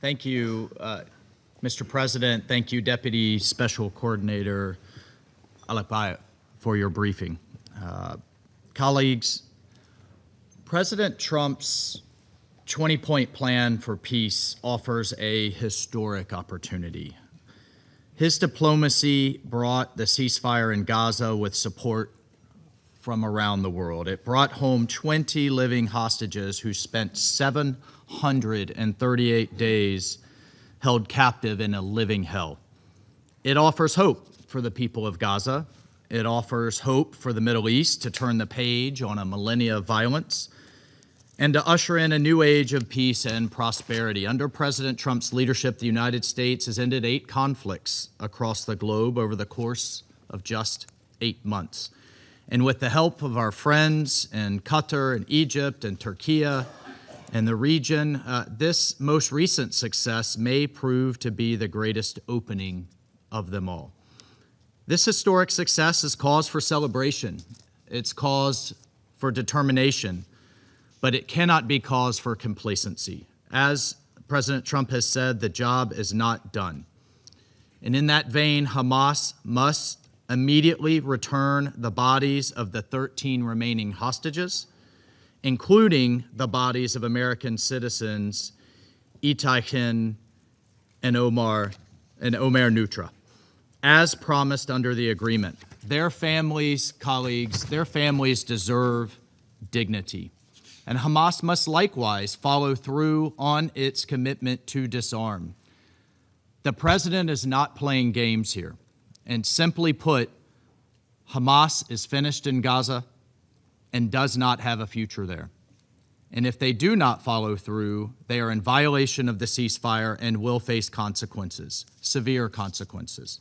Thank you, Mr. President. Thank you, Deputy Special Coordinator Alakbaya, for your briefing. Colleagues, President Trump's 20-point plan for peace offers a historic opportunity. His diplomacy brought the ceasefire in Gaza with support from around the world. It brought home 20 living hostages who spent 738 days held captive in a living hell. It offers hope for the people of Gaza. It offers hope for the Middle East to turn the page on a millennia of violence and to usher in a new age of peace and prosperity. Under President Trump's leadership, the United States has ended 8 conflicts across the globe over the course of just 8 months. And with the help of our friends in Qatar and Egypt and Turkey and the region, this most recent success may prove to be the greatest opening of them all. This historic success is cause for celebration. It's cause for determination, but it cannot be cause for complacency. As President Trump has said, the job is not done. And in that vein, Hamas must immediately return the bodies of the 13 remaining hostages, including the bodies of American citizens Aide and Omer Nutra, as promised under the agreement. Their families, colleagues, their families deserve dignity. And Hamas must likewise follow through on its commitment to disarm. The president is not playing games here. And simply put, Hamas is finished in Gaza and does not have a future there. And if they do not follow through, they are in violation of the ceasefire and will face consequences, severe consequences.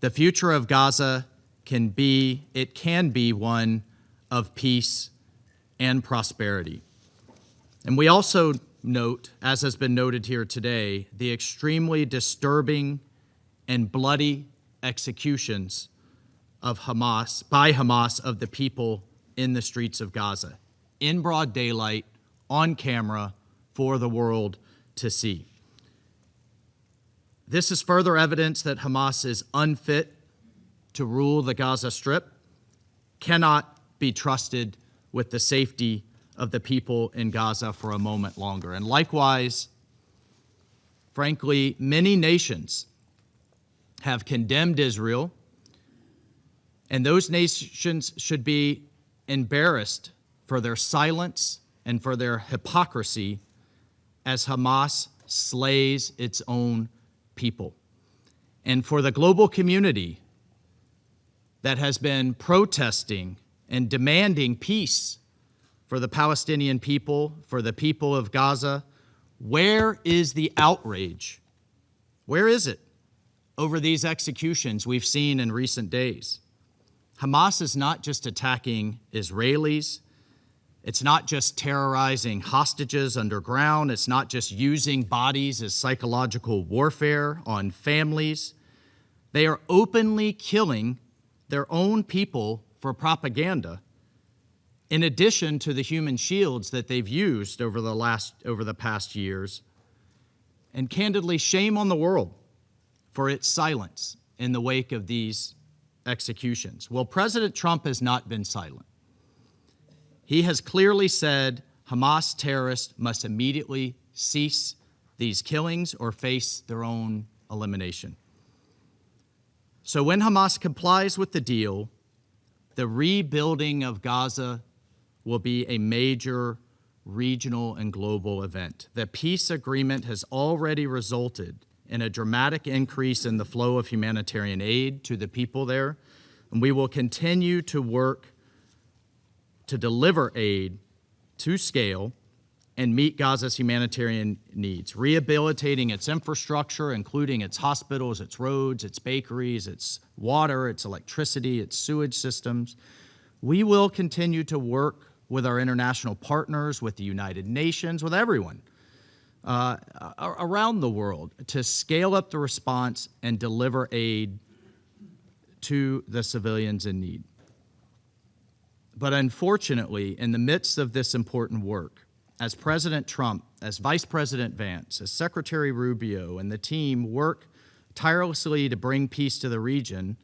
The future of Gaza can be one of peace and prosperity. And we also note, as has been noted here today, the extremely disturbing and bloody executions of by Hamas of the people in the streets of Gaza, in broad daylight, on camera, for the world to see. This is further evidence that Hamas is unfit to rule the Gaza Strip, cannot be trusted with the safety of the people in Gaza for a moment longer. And likewise, frankly, many nations have condemned Israel, and those nations should be embarrassed for their silence and for their hypocrisy as Hamas slays its own people. And for the global community that has been protesting and demanding peace for the Palestinian people, for the people of Gaza, where is the outrage? Where is it over these executions we've seen in recent days? Hamas is not just attacking Israelis. It's not just terrorizing hostages underground. It's not just using bodies as psychological warfare on families. They are openly killing their own people for propaganda, in addition to the human shields that they've used over the past years. And candidly, shame on the world for its silence in the wake of these executions. Well, President Trump has not been silent. He has clearly said Hamas terrorists must immediately cease these killings or face their own elimination. So when Hamas complies with the deal, the rebuilding of Gaza will be a major regional and global event. The peace agreement has already resulted in a dramatic increase in the flow of humanitarian aid to the people there, and we will continue to work to deliver aid to scale and meet Gaza's humanitarian needs, rehabilitating its infrastructure, including its hospitals, its roads, its bakeries, its water, its electricity, its sewage systems. We will continue to work with our international partners, with the United Nations, with everyone around the world to scale up the response and deliver aid to the civilians in need. But unfortunately, in the midst of this important work, as President Trump, as Vice President Vance, as Secretary Rubio, and the team work tirelessly to bring peace to the region,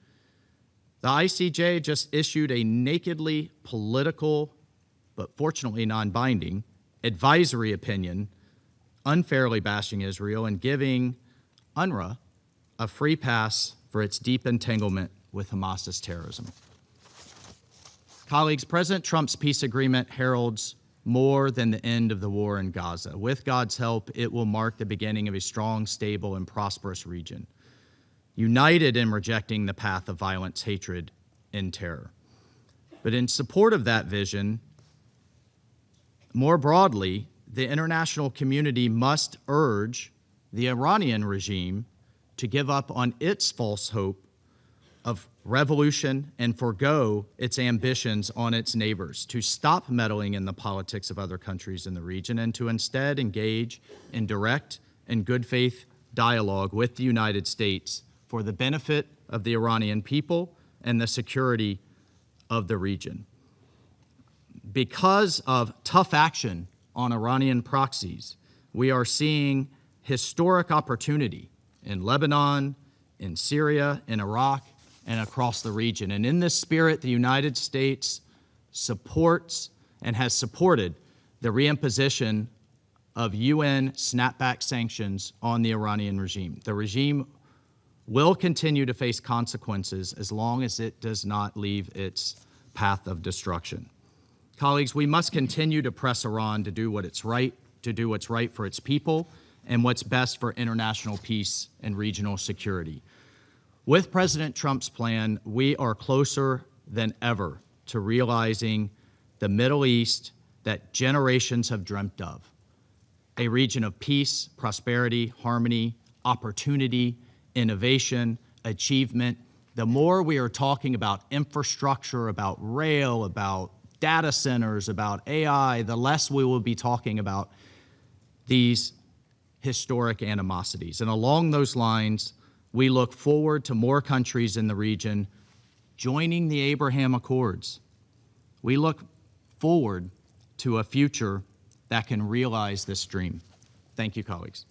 the ICJ just issued a nakedly political, but fortunately non-binding, advisory opinion, unfairly bashing Israel and giving UNRWA a free pass for its deep entanglement with Hamas's terrorism. Colleagues, President Trump's peace agreement heralds more than the end of the war in Gaza. With God's help, it will mark the beginning of a strong, stable, and prosperous region, united in rejecting the path of violence, hatred, and terror. But in support of that vision, more broadly, the international community must urge the Iranian regime to give up on its false hope of revolution and forego its ambitions on its neighbors, to stop meddling in the politics of other countries in the region, and to instead engage in direct and good faith dialogue with the United States for the benefit of the Iranian people and the security of the region. Because of tough action on Iranian proxies, we are seeing historic opportunity in Lebanon, in Syria, in Iraq, and across the region. And in this spirit, the United States supports and has supported the reimposition of UN snapback sanctions on the Iranian regime. The regime will continue to face consequences as long as it does not leave its path of destruction. Colleagues, we must continue to press Iran to do what's right for its people and what's best for international peace and regional security. With President Trump's plan, we are closer than ever to realizing the Middle East that generations have dreamt of, a region of peace, prosperity, harmony, opportunity, innovation, achievement. The more we are talking about infrastructure, about rail, about data centers, about AI, the less we will be talking about these historic animosities. And along those lines, we look forward to more countries in the region joining the Abraham Accords. We look forward to a future that can realize this dream. Thank you, colleagues.